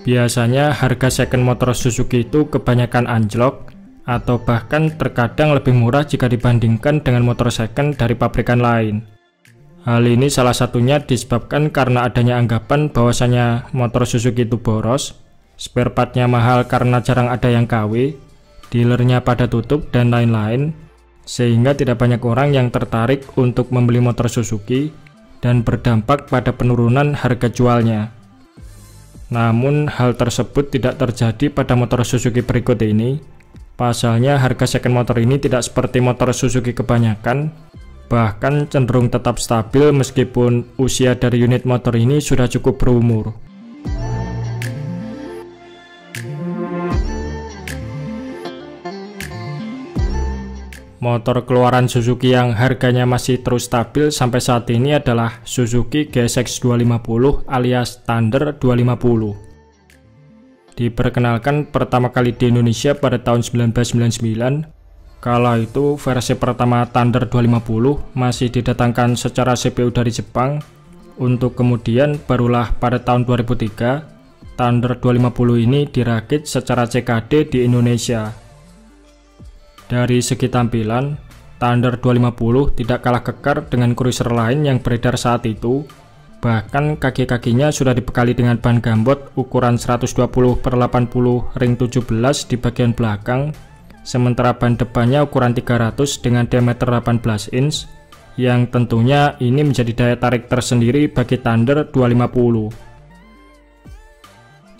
Biasanya harga second motor Suzuki itu kebanyakan anjlok atau bahkan terkadang lebih murah jika dibandingkan dengan motor second dari pabrikan lain. Hal ini salah satunya disebabkan karena adanya anggapan bahwasanya motor Suzuki itu boros, spare partnya mahal karena jarang ada yang KW, dealernya pada tutup, dan lain-lain, sehingga tidak banyak orang yang tertarik untuk membeli motor Suzuki dan berdampak pada penurunan harga jualnya. Namun hal tersebut tidak terjadi pada motor Suzuki berikut ini. Pasalnya harga second motor ini tidak seperti motor Suzuki kebanyakan, bahkan cenderung tetap stabil meskipun usia dari unit motor ini sudah cukup berumur. Motor keluaran Suzuki yang harganya masih terus stabil sampai saat ini adalah Suzuki GSX 250 alias Thunder 250. Diperkenalkan pertama kali di Indonesia pada tahun 1999. Kala itu versi pertama Thunder 250 masih didatangkan secara CPU dari Jepang, untuk kemudian barulah pada tahun 2003 Thunder 250 ini dirakit secara CKD di Indonesia. Dari segi tampilan, Thunder 250 tidak kalah kekar dengan cruiser lain yang beredar saat itu. Bahkan kaki-kakinya sudah dibekali dengan ban gambot ukuran 120/80 ring 17 di bagian belakang, sementara ban depannya ukuran 300 dengan diameter 18 inch, yang tentunya ini menjadi daya tarik tersendiri bagi Thunder 250.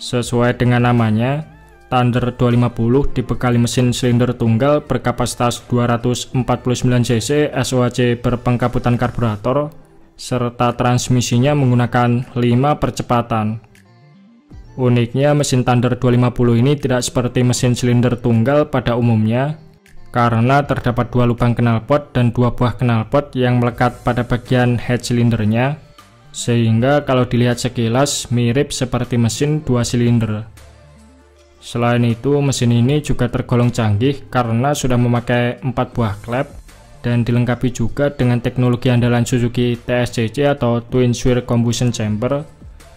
Sesuai dengan namanya, Thunder 250 dibekali mesin silinder tunggal berkapasitas 249 cc SOHC berpengkabutan karburator, serta transmisinya menggunakan 5 percepatan. Uniknya mesin Thunder 250 ini tidak seperti mesin silinder tunggal pada umumnya, karena terdapat 2 lubang knalpot dan 2 buah knalpot yang melekat pada bagian head silindernya, sehingga kalau dilihat sekilas mirip seperti mesin 2 silinder. Selain itu, mesin ini juga tergolong canggih karena sudah memakai 4 buah klep dan dilengkapi juga dengan teknologi andalan Suzuki TSCC atau Twin Swirl Combustion Chamber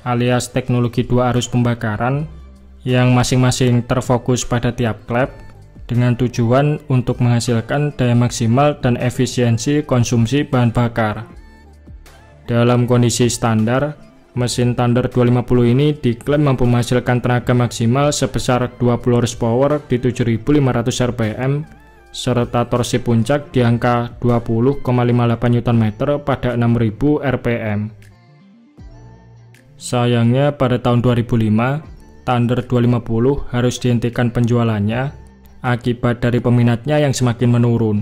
alias teknologi 2 arus pembakaran yang masing-masing terfokus pada tiap klep dengan tujuan untuk menghasilkan daya maksimal dan efisiensi konsumsi bahan bakar. Dalam kondisi standar, mesin Thunder 250 ini diklaim mampu menghasilkan tenaga maksimal sebesar 20 horsepower di 7.500 rpm serta torsi puncak di angka 20,58 Nm pada 6.000 rpm. Sayangnya pada tahun 2005, Thunder 250 harus dihentikan penjualannya akibat dari peminatnya yang semakin menurun.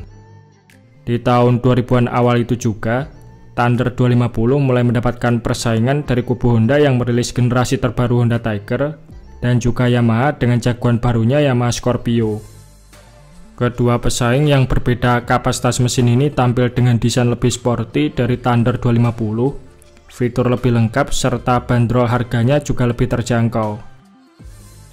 Di tahun 2000-an awal itu juga, Thunder 250 mulai mendapatkan persaingan dari kubu Honda yang merilis generasi terbaru Honda Tiger dan juga Yamaha dengan jagoan barunya Yamaha Scorpio. Kedua pesaing yang berbeda kapasitas mesin ini tampil dengan desain lebih sporty dari Thunder 250, fitur lebih lengkap serta bandrol harganya juga lebih terjangkau.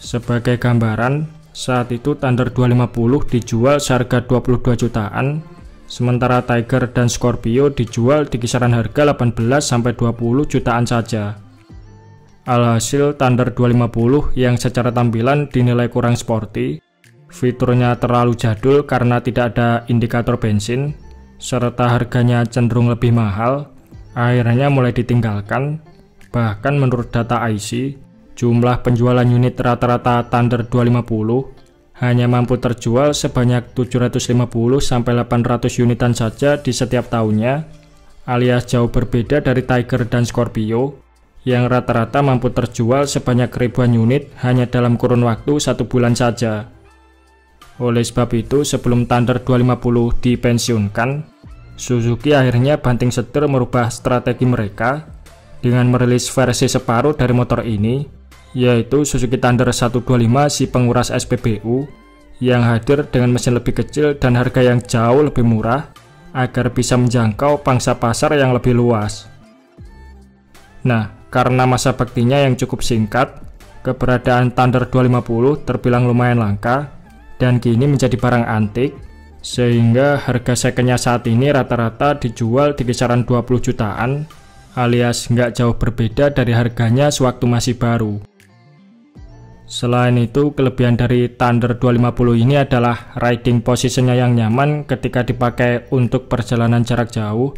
Sebagai gambaran, saat itu Thunder 250 dijual seharga 22 jutaan, sementara Tiger dan Scorpio dijual di kisaran harga 18-20 jutaan saja. Alhasil Thunder 250 yang secara tampilan dinilai kurang sporty, fiturnya terlalu jadul karena tidak ada indikator bensin, serta harganya cenderung lebih mahal, akhirnya mulai ditinggalkan. Bahkan menurut data IC, jumlah penjualan unit rata-rata Thunder 250 hanya mampu terjual sebanyak 750-800 unitan saja di setiap tahunnya, alias jauh berbeda dari Tiger dan Scorpio, yang rata-rata mampu terjual sebanyak ribuan unit hanya dalam kurun waktu 1 bulan saja. Oleh sebab itu, sebelum Thunder 250 dipensiunkan, Suzuki akhirnya banting setir merubah strategi mereka dengan merilis versi separuh dari motor ini, yaitu Suzuki Thunder 125 si penguras SPBU yang hadir dengan mesin lebih kecil dan harga yang jauh lebih murah agar bisa menjangkau pangsa pasar yang lebih luas. Nah, karena masa baktinya yang cukup singkat, keberadaan Thunder 250 terbilang lumayan langka dan kini menjadi barang antik, sehingga harga secondnya saat ini rata-rata dijual di kisaran 20 jutaan, alias nggak jauh berbeda dari harganya sewaktu masih baru. Selain itu, kelebihan dari Thunder 250 ini adalah riding positionnya yang nyaman ketika dipakai untuk perjalanan jarak jauh,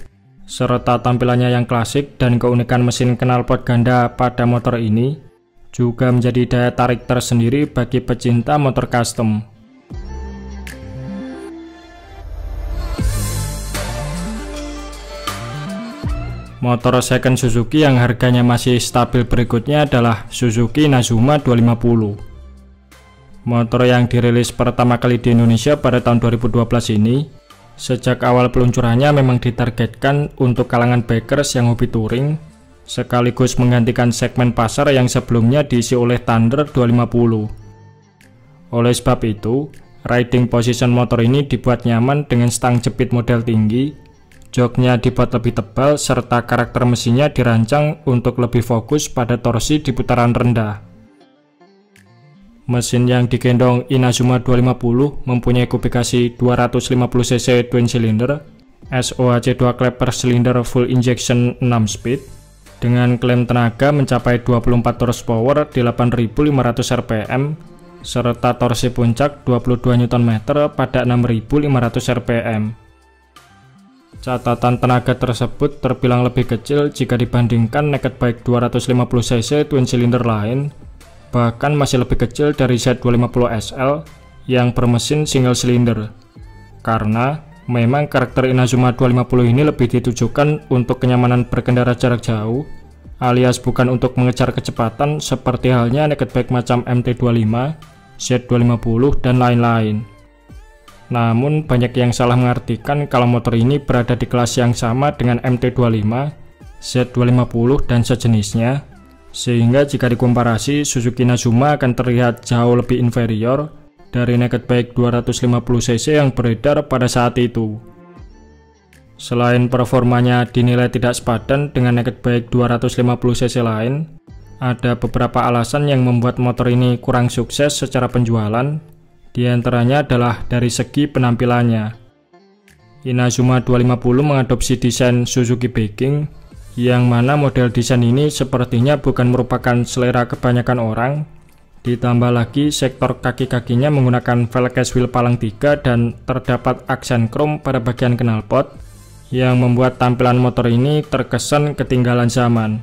serta tampilannya yang klasik dan keunikan mesin knalpot ganda pada motor ini juga menjadi daya tarik tersendiri bagi pecinta motor custom. Motor second Suzuki yang harganya masih stabil berikutnya adalah Suzuki Inazuma 250. Motor yang dirilis pertama kali di Indonesia pada tahun 2012 ini, sejak awal peluncurannya memang ditargetkan untuk kalangan bikers yang hobi touring, sekaligus menggantikan segmen pasar yang sebelumnya diisi oleh Thunder 250. Oleh sebab itu, riding position motor ini dibuat nyaman dengan stang jepit model tinggi, joknya dibuat lebih tebal, serta karakter mesinnya dirancang untuk lebih fokus pada torsi di putaran rendah. Mesin yang digendong Inazuma 250 mempunyai kubikasi 250cc twin cylinder, SOHC 2 klep per silinder full injection 6 speed, dengan klaim tenaga mencapai 24 horsepower di 8.500 rpm, serta torsi puncak 22 Nm pada 6.500 rpm. Catatan tenaga tersebut terbilang lebih kecil jika dibandingkan naked bike 250cc twin cylinder lain, bahkan masih lebih kecil dari Z250 SL yang bermesin single cylinder. Karena memang karakter Inazuma 250 ini lebih ditujukan untuk kenyamanan berkendara jarak jauh, alias bukan untuk mengejar kecepatan seperti halnya naked bike macam MT25, Z250, dan lain-lain. Namun banyak yang salah mengartikan kalau motor ini berada di kelas yang sama dengan MT25, Z250, dan sejenisnya, sehingga jika dikomparasi Suzuki Inazuma akan terlihat jauh lebih inferior dari naked bike 250cc yang beredar pada saat itu. Selain performanya dinilai tidak sepadan dengan naked bike 250cc lain, ada beberapa alasan yang membuat motor ini kurang sukses secara penjualan. Di antaranya adalah dari segi penampilannya. Inazuma 250 mengadopsi desain Suzuki backing, yang mana model desain ini sepertinya bukan merupakan selera kebanyakan orang. Ditambah lagi sektor kaki-kakinya menggunakan velg case wheel palang 3 dan terdapat aksen chrome pada bagian knalpot, yang membuat tampilan motor ini terkesan ketinggalan zaman.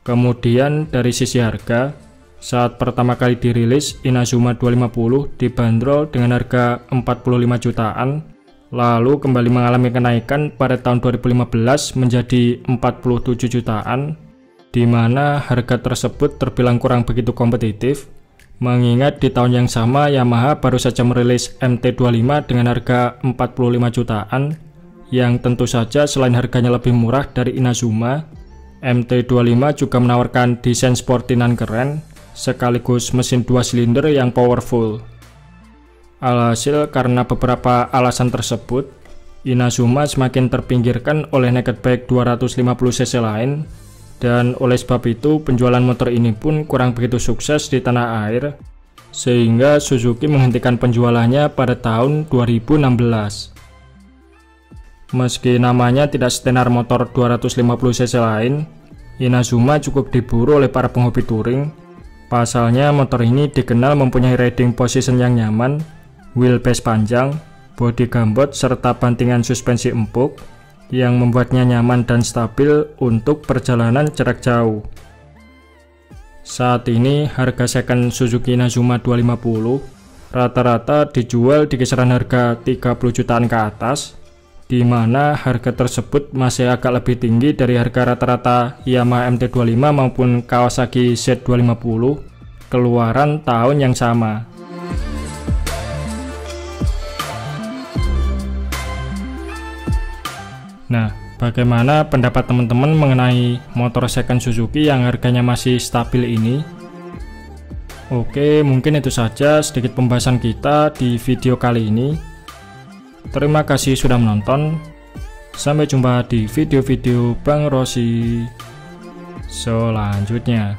Kemudian dari sisi harga, saat pertama kali dirilis, Inazuma 250 dibanderol dengan harga 45 jutaan, lalu kembali mengalami kenaikan pada tahun 2015 menjadi 47 jutaan, di mana harga tersebut terbilang kurang begitu kompetitif, mengingat di tahun yang sama Yamaha baru saja merilis MT25 dengan harga 45 jutaan, yang tentu saja selain harganya lebih murah dari Inazuma, MT25 juga menawarkan desain sporty nan keren, sekaligus mesin 2 silinder yang powerful. Alhasil, karena beberapa alasan tersebut, Inazuma semakin terpinggirkan oleh naked bike 250cc lain, dan oleh sebab itu penjualan motor ini pun kurang begitu sukses di tanah air, sehingga Suzuki menghentikan penjualannya pada tahun 2016. Meski namanya tidak setenar motor 250cc lain, Inazuma cukup diburu oleh para penghobi touring. Pasalnya motor ini dikenal mempunyai riding position yang nyaman, wheelbase panjang, bodi gambot, serta bantingan suspensi empuk yang membuatnya nyaman dan stabil untuk perjalanan jarak jauh. Saat ini harga second Suzuki Inazuma 250 rata-rata dijual di kisaran harga 30 jutaan ke atas, di mana harga tersebut masih agak lebih tinggi dari harga rata-rata Yamaha MT25 maupun Kawasaki Z250 keluaran tahun yang sama. Nah, bagaimana pendapat teman-teman mengenai motor second Suzuki yang harganya masih stabil ini? Oke, mungkin itu saja sedikit pembahasan kita di video kali ini. Terima kasih sudah menonton. Sampai jumpa di video-video Bang Rossi selanjutnya.